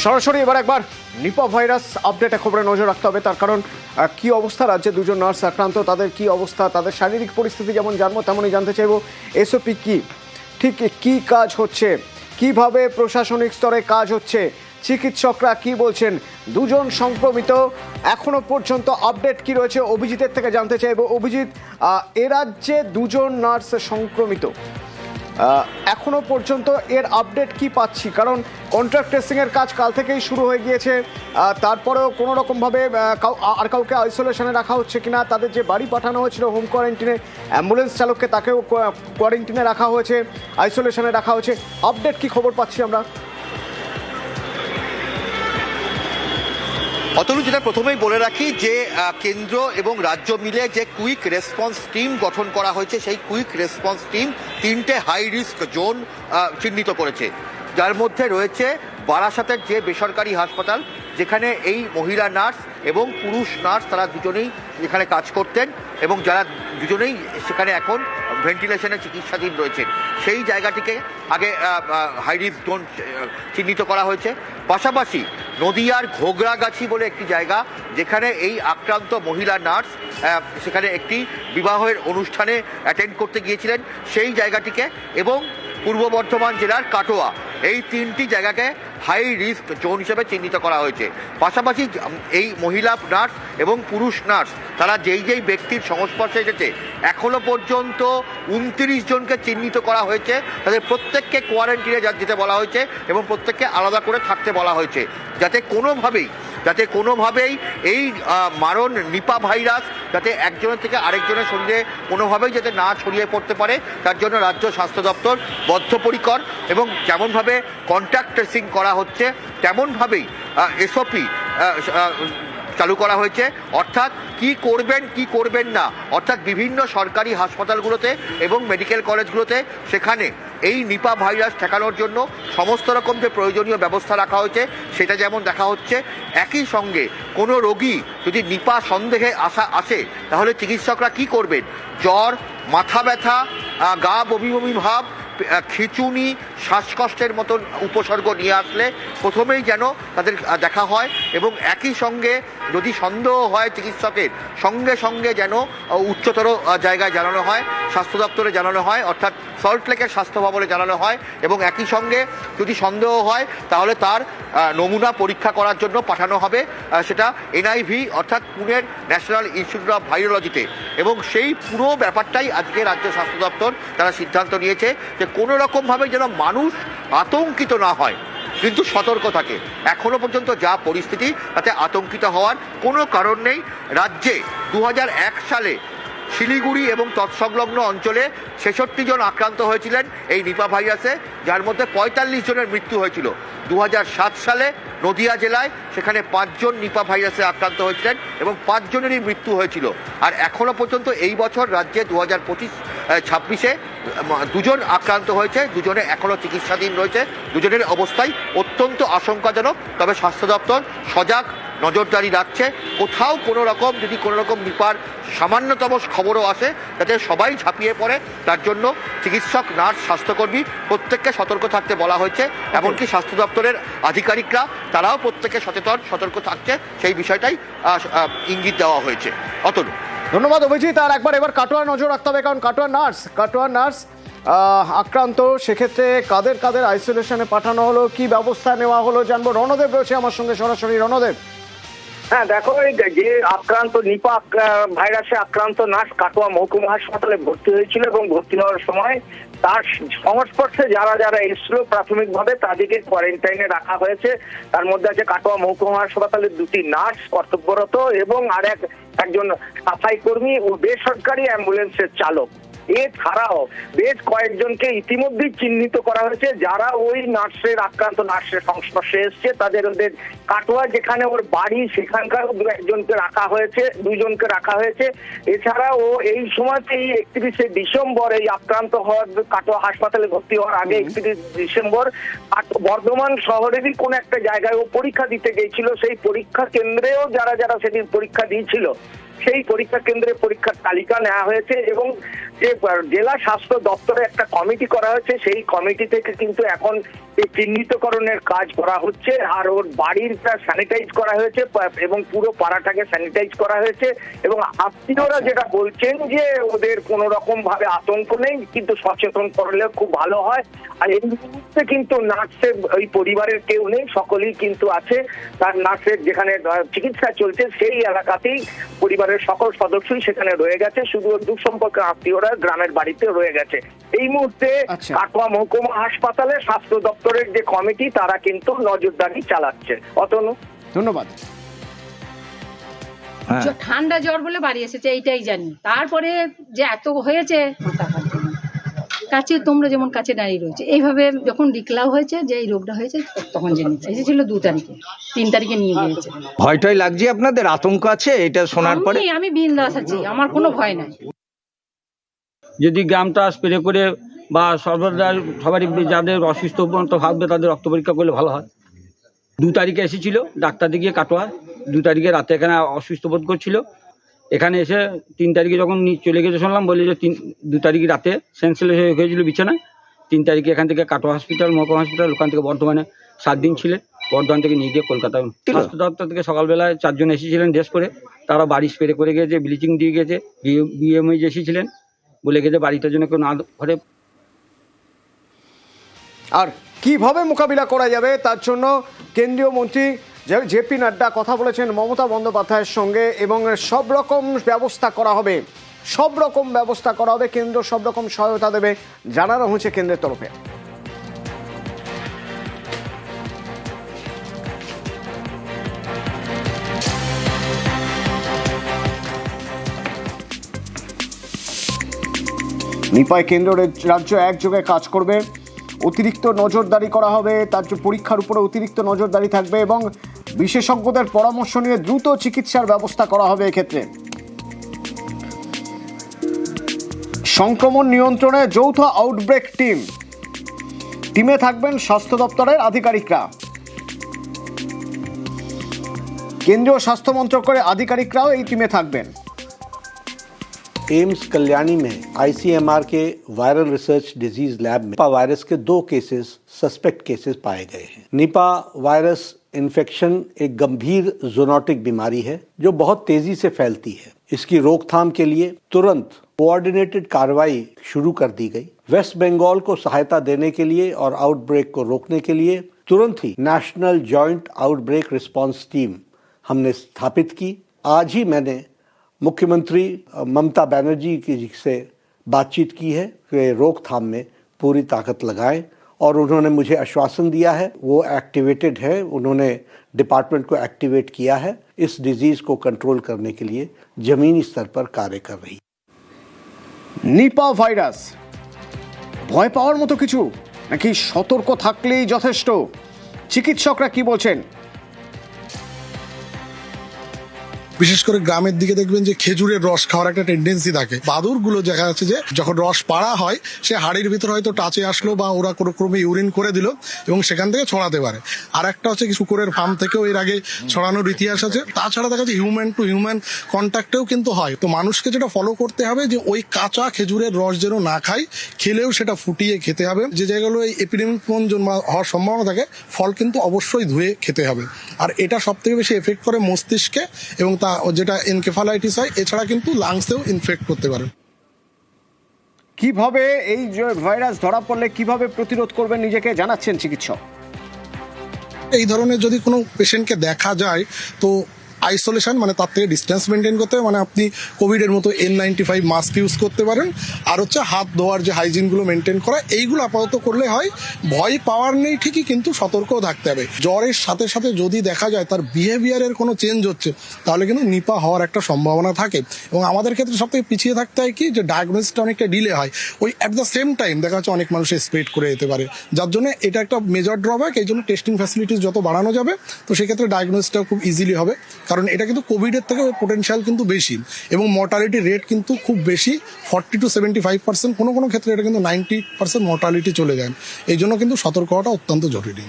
সরাসরি এবার একবার নিপা ভাইরাস আপডেটে খবরে নজর রাখতে হবে, তার কারণ কি অবস্থা রাজ্যে দুজন নার্স আক্রান্ত, তাদের কি অবস্থা, তাদের শারীরিক পরিস্থিতি যেমন জানবো তেমনই জানতে চাইবো এসওপি কি, ঠিক কি কাজ হচ্ছে, কিভাবে প্রশাসনিক স্তরে কাজ হচ্ছে, চিকিৎসকরা কি বলছেন, দুজন সংক্রমিত এখনো পর্যন্ত আপডেট কি রয়েছে অভিজিতের থেকে জানতে চাইবো। অভিজিৎ, এ রাজ্যে দুজন নার্স সংক্রমিত, এখনো পর্যন্ত এর আপডেট কি পাচ্ছি? কারণ কন্ট্রাক্ট ট্রেসিংয়ের কাজ কাল থেকেই শুরু হয়ে গিয়েছে, তারপরেও কোনো রকমভাবে আর কাউকে আইসোলেশনে রাখা হচ্ছে কিনা, তাদের যে বাড়ি পাঠানো হয়েছিল হোম কোয়ারেন্টিনে, অ্যাম্বুলেন্স চালককে তাকেও কোয়ারেন্টিনে রাখা হয়েছে, আইসোলেশনে রাখা হয়েছে, আপডেট কি খবর পাচ্ছি আমরা? অতনু, যেটা প্রথমেই বলে রাখি যে কেন্দ্র এবং রাজ্য মিলে যে কুইক রেসপন্স টিম গঠন করা হয়েছে, সেই কুইক রেসপন্স টিম 3টে হাই রিস্ক জোন চিহ্নিত করেছে, যার মধ্যে রয়েছে বারাসাতের যে বেসরকারি হাসপাতাল, যেখানে এই মহিলা নার্স এবং পুরুষ নার্স তারা দুজনেই এখানে কাজ করতেন এবং যারা দুজনেই সেখানে এখন ভেন্টিলেশনে চিকিৎসাধীন রয়েছে, সেই জায়গাটিকে আগে হাই রিস্ক জোন চিহ্নিত করা হয়েছে। পাশাপাশি নদিয়ার ঘোগরাগাছি বলে একটি জায়গা, যেখানে এই আক্রান্ত মহিলা নার্স সেখানে একটি বিবাহের অনুষ্ঠানে অ্যাটেন্ড করতে গিয়েছিলেন, সেই জায়গাটিকে, এবং পূর্ব বর্ধমান জেলার কাটোয়া, এই 3টি জায়গাকে হাই রিস্ক জোন হিসেবে চিহ্নিত করা হয়েছে। পাশাপাশি এই মহিলা নার্স এবং পুরুষ নার্স তারা যেই ব্যক্তির সংস্পর্শে এসেছে, এখনো পর্যন্ত 29 জনকে চিহ্নিত করা হয়েছে, তাদের প্রত্যেককে কোয়ারেন্টিনে যেতে বলা হয়েছে এবং প্রত্যেককে আলাদা করে থাকতে বলা হয়েছে, যাতে কোনোভাবেই এই মারণ নিপা ভাইরাস যাতে একজনের থেকে আরেকজনের শরীরে কোনোভাবেই যাতে না ছড়িয়ে পড়তে পারে, তার জন্য রাজ্য স্বাস্থ্য দপ্তর বদ্ধপরিকর। এবং যেমনভাবে কন্ট্যাক্ট ট্রেসিং করা হচ্ছে, তেমনভাবেই এসওপি চালু করা হয়েছে, অর্থাৎ কি করবেন কি করবেন না, অর্থাৎ বিভিন্ন সরকারি হাসপাতালগুলোতে এবং মেডিকেল কলেজগুলোতে সেখানে এই নিপা ভাইরাস ঠেকানোর জন্য সমস্ত রকম যে প্রয়োজনীয় ব্যবস্থা রাখা হয়েছে সেটা যেমন দেখা হচ্ছে। একই সঙ্গে কোনো রোগী যদি নিপা সন্দেহে আসে, তাহলে চিকিৎসকরা কি করবেন, জ্বর, মাথা ব্যথা, গা বমি বমি ভাব, খিঁচুনি, শ্বাসকষ্টের মতন উপসর্গ নিয়ে আসলে প্রথমেই যেন তাদের দেখা হয়, এবং একই সঙ্গে যদি সন্দেহ হয় চিকিৎসকের, সঙ্গে সঙ্গে যেন উচ্চতর জায়গায় জানানো হয়, স্বাস্থ্য দপ্তরে জানানো হয়, অর্থাৎ সল্টলেকের স্বাস্থ্য ভবনে জানানো হয়, এবং একই সঙ্গে যদি সন্দেহ হয় তাহলে তার নমুনা পরীক্ষা করার জন্য পাঠানো হবে সেটা এনআইভি অর্থাৎ পুনের ন্যাশনাল ইনস্টিটিউট অফ ভাইরোলজিতে। এবং সেই পুরো ব্যাপারটাই আজকে রাজ্য স্বাস্থ্য দপ্তর তারা সিদ্ধান্ত নিয়েছে যে কোনো রকমভাবে যেন মানুষ আতঙ্কিত না হয়, কিন্তু সতর্ক থাকে। এখনো পর্যন্ত যা পরিস্থিতি, তাতে আতঙ্কিত হওয়ার কোনো কারণ নেই। রাজ্যে 2001 সালে শিলিগুড়ি এবং তৎসংলগ্ন অঞ্চলে 66 জন আক্রান্ত হয়েছিলেন এই নিপা ভাইরাসে, যার মধ্যে 45 জনের মৃত্যু হয়েছিল। 2007 সালে নদিয়া জেলায় সেখানে 5 জন নিপা ভাইরাসে আক্রান্ত হয়েছিলেন এবং 5 জনেরই মৃত্যু হয়েছিল। আর এখনো পর্যন্ত এই বছর রাজ্যে 2025-26-এ 2 জন আক্রান্ত হয়েছে, 2 জনে এখনো চিকিৎসাধীন রয়েছে, 2 জনের অবস্থায় অত্যন্ত আশঙ্কাজনক। তবে স্বাস্থ্য দপ্তর সজাগ নজরদারি রাখছে, কোথাও কোনো রকম যদি কোনো রকম নিপার সামান্যতম খবরও আসে যাতে সবাই ঝাঁপিয়ে পড়ে, তার জন্য চিকিৎসক, নার্স, স্বাস্থ্যকর্মী প্রত্যেককে সতর্ক থাকতে বলা হয়েছে। এমনকি স্বাস্থ্য দপ্তরের আধিকারিকরা তারাও প্রত্যেকে সতর্ক থাকছে, সেই বিষয়টাই ইঙ্গিত দেওয়া হয়েছে। অতনু, ধন্যবাদ অভিজিৎ। আর এবার কাটোয়া নজর রাখতে হবে, কারণ কাটোয়া নার্স আক্রান্ত, সেক্ষেত্রে কাদের আইসোলেশনে পাঠানো হলো, কি ব্যবস্থা নেওয়া হলো জানবো। রণদেব রয়েছে আমার সঙ্গে সরাসরি। রণদেব, হ্যাঁ দেখো, যে আক্রান্ত নিপা ভাইরাসে আক্রান্ত নার্স কাটোয়া মহকুমা হাসপাতালে ভর্তি হয়েছিল এবং ভর্তি হওয়ার সময় তার সংস্পর্শে যারা এসেছিল প্রাথমিকভাবে তাদেরকে কোয়ারেন্টাইনে রাখা হয়েছে। তার মধ্যে আছে কাটোয়া মহকুমা হাসপাতালের 2টি নার্স কর্তব্যরত এবং একজন সাফাই কর্মী ও বেসরকারি অ্যাম্বুলেন্সের চালক। এছাড়াও বেশ কয়েকজনকে ইতিমধ্যেই চিহ্নিত করা হয়েছে যারা ওই আক্রান্ত নার্সের সংস্পর্শে এসছে। তাদের কাটোয়া যেখানে ওর বাড়ি সেখানকার 2জনকে রাখা হয়েছে, 2জনকে রাখা হয়েছে। এছাড়াও এই সময়তেই 31শে ডিসেম্বর এই আক্রান্ত হওয়ার কাটোয়া হাসপাতালে ভর্তি হওয়ার আগে 31 ডিসেম্বর বর্ধমান শহরেরই কোন একটা জায়গায় ও পরীক্ষা দিতে গিয়েছিল। সেই পরীক্ষা কেন্দ্রেও যারা সেদিন পরীক্ষা দিয়েছিল সেই পরীক্ষা কেন্দ্রে পরীক্ষার তালিকা নেওয়া হয়েছে এবং যে জেলা স্বাস্থ্য দপ্তরে একটা কমিটি করা হয়েছে, সেই কমিটি থেকে কিন্তু এখন এই চিহ্নিতকরণের কাজ করা হচ্ছে, আর ওর বাড়িটা স্যানিটাইজ করা হয়েছে এবং পুরো পাড়াটাকে স্যানিটাইজ করা হয়েছে। এবং আত্মীয়রা যেটা বলছেন যে ওদের কোনো রকম ভাবে আতঙ্ক নেই, কিন্তু সচেতন করলে খুব ভালো হয়। আর এই মুহূর্তে কিন্তু নার্সের ওই পরিবারের কেউ নেই, সকলেই কিন্তু আছে তার নার্সের যেখানে চিকিৎসা চলছে সেই এলাকাতেই পরিবারের সকল সদস্যই সেখানে রয়ে গেছে, শুধু দূর সম্পর্কের আত্মীয়রা গ্রামের বাড়িতে রয়ে গেছে। এই মুহূর্তে কাটোয়া মহকুমা হাসপাতালে স্বাস্থ্য দপ্তরের যে কমিটি তারা কিন্তু নজরদারি চালাচ্ছে। অতনু, ধন্যবাদ। ঠান্ডা জ্বর বলে বাড়ি এসেছে এইটাই জানি, তারপরে যে এত হয়েছে কাছে, তোমরা যেমন কাছে দাঁড়িয়ে রয়েছে, এইভাবে যখন ডিক্লার হয়েছে যে এই রোগটা হয়েছে তখন জেনেছে। এসেছিল 2 তারিখে, 3 তারিখে নিয়ে গিয়েছে। ভয়টাই লাগছে আপনাদের? আতঙ্ক আছে এটা শোনার পরে? আমি বিন্দাস আছি, আমার কোনো ভয় নাই। যদি গ্রামটা স্প্রে করে বা সবারই যাদের অসুস্থ পর্যন্ত ভাববে তাদের রক্ত পরীক্ষা করলে ভালো হয়। 2 তারিখে এসেছিল ডাক্তার দেখিয়ে কাটোয়া, 2 তারিখে রাতে এখানে অসুস্থ বোধ করছিল, এখানে এসে 3 তারিখে যখন চলে গেছে শুনলাম, বলে যে 2 তারিখে রাতে সেন্সলেস হয়েছিল বিছানায়। 3 তারিখে এখান থেকে কাটোয়া হসপিটাল, মহকুমা হসপিটাল, ওখান থেকে বর্ধমানে 7 দিন ছিলেন, বর্ধমান থেকে নিয়ে গিয়ে কলকাতায় স্বাস্থ্য দপ্তর থেকে সকালবেলায় 4 জন এসেছিলেন ড্রেস করে, তারা বাড়ি স্প্রে করে গেছে, ব্লিচিং দিয়ে গেছে। বিএমএ এসেছিলেন, বলে গেছে বাড়িটার জন্য কেউ না ঘরে। আর কিভাবে মোকাবিলা করা যাবে তার জন্য কেন্দ্রীয় মন্ত্রী জেপি নাড্ডা কথা বলেছেন মমতা বন্দ্যোপাধ্যায়ের সঙ্গে, এবং সব রকম ব্যবস্থা করা হবে, সব রকম ব্যবস্থা করা হবে, কেন্দ্র সব রকম সহায়তা দেবে জানানো হয়েছে কেন্দ্রের তরফে। নিপায় কেন্দ্র রাজ্য একযোগে কাজ করবে, অতিরিক্ত নজরদারি করা হবে, তার পরীক্ষার উপরে অতিরিক্ত নজরদারি থাকবে এবং বিশেষজ্ঞদের পরামর্শ নিয়ে দ্রুত চিকিৎসার ব্যবস্থা করা হবে। এক্ষেত্রে সংক্রমণ নিয়ন্ত্রণে যৌথ আউটব্রেক টিমে থাকবেন স্বাস্থ্য দপ্তরের আধিকারিকরা, কেন্দ্রীয় স্বাস্থ্য মন্ত্রকের আধিকারিকরাও এই টিমে থাকবেন। एम्स कल्याणी में आईसीएमआर के वायरल रिसर्च डिजीज लैब में निपा वायरस के 2 केसेस सस्पेक्ट केसेस पाए गए हैं। निपा वायरस इन्फेक्शन एक गंभीर ज़ूनोटिक बीमारी है जो बहुत तेजी से फैलती है। इसकी रोकथाम के लिए तुरंत कोऑर्डिनेटेड कार्रवाई शुरू कर दी गई। वेस्ट बंगाल को सहायता देने के लिए और आउटब्रेक को रोकने के लिए तुरंत ही national joint outbreak response team हमने स्थापित की। आज ही मैंने मुख्यमंत्री ममता बनर्जी से बातचीत की है कि रोकथाम में पूरी ताकत लगाएं, और उन्होंने मुझे आश्वासन दिया है, वो एक्टिवेटेड है, उन्होंने डिपार्टमेंट को एक्टिवेट किया है, इस डिजीज को कंट्रोल करने के लिए जमीनी स्तर पर कार्य कर रही है। নিপা ভাইরাস ভয় পাওয়ার মতো কিছু নাকি সতর্ক থাকলেই যথেষ্ট? চিকিৎসকরা কি বলছেন? বিশেষ করে গ্রামের দিকে দেখবেন যে খেজুরের রস খাওয়ার একটা টেন্ডেন্সি থাকে। বাদুরগুলো দেখা যাচ্ছে যে যখন রস পাড়া হয় সে হাড়ির ভিতর হয়তো টাচে আসলো বা ওরা কোনো ক্রমে ইউরিন করে দিল এবং সেখান থেকে ছড়াতে পারে। আর একটা হচ্ছে কি শুকুরের ফার্ম থেকেও এর আগে ছড়ানোর ইতিহাস আছে। তাছাড়া দেখা যাচ্ছে হিউম্যান টু হিউম্যান কন্ট্যাক্টেও কিন্তু হয়। তো মানুষকে যেটা ফলো করতে হবে যে ওই কাঁচা খেজুরের রস যেন না খায়, খেলেও সেটা ফুটিয়ে খেতে হবে। যে জায়গাগুলো এই এপিডেমিক প্রোন হওয়ার সম্ভাবনা থাকে ফল কিন্তু অবশ্যই ধুয়ে খেতে হবে। আর এটা সব থেকে বেশি এফেক্ট করে মস্তিষ্কে এবং যেটা এনকেফালাইটিস হয়, এছাড়া কিন্তু লাংসেও ইনফেক্ট করতে পারে। কিভাবে এই ভাইরাস ধরা পড়লে কিভাবে প্রতিরোধ করবেন নিজেকে জানাচ্ছেন চিকিৎসক। এই ধরনের যদি কোনো পেশেন্টকে দেখা যায় তো আইসোলেশন মানে তার থেকে ডিস্টেন্স মেনটেন করতে হবে। মানে আপনি কোভিডের মতো N95 মাস্ক ইউজ করতে পারেন। আর হচ্ছে হাত ধোয়ার যে হাইজিনগুলো মেনটেন করা, এইগুলো আপাতত করলে হয়। ভয় পাওয়ার নেই ঠিকই, কিন্তু সতর্কও থাকতে হবে। জ্বরের সাথে সাথে যদি দেখা যায় তার বিহেভিয়ারের কোনো চেঞ্জ হচ্ছে, তাহলে কিন্তু নিপা হওয়ার একটা সম্ভাবনা থাকে। এবং আমাদের ক্ষেত্রে সব থেকে পিছিয়ে থাকতে হয় কি, যে ডায়াগনোসিসটা অনেকটা ডিলে হয়। ওই অ্যাট দ্য সেম টাইম দেখা যাচ্ছে অনেক মানুষের স্প্রেড করে যেতে পারে, যার জন্য এটা একটা মেজর ড্রব্যাক। এই জন্য টেস্টিং ফ্যাসিলিটিস যত বাড়ানো যাবে তো সেক্ষেত্রে ডায়াগনোসিসটাও খুব ইজিলি হবে। কারণ এটা কিন্তু কোভিডের থেকে পোটেনশিয়াল কিন্তু বেশি এবং মর্টালিটি রেট কিন্তু খুব বেশি, 40 to 75%। কোনো কোনো ক্ষেত্রে এটা কিন্তু 90% মর্টালিটি চলে যায়। এই জন্য কিন্তু সতর্ক হওয়াটা অত্যন্ত জরুরি।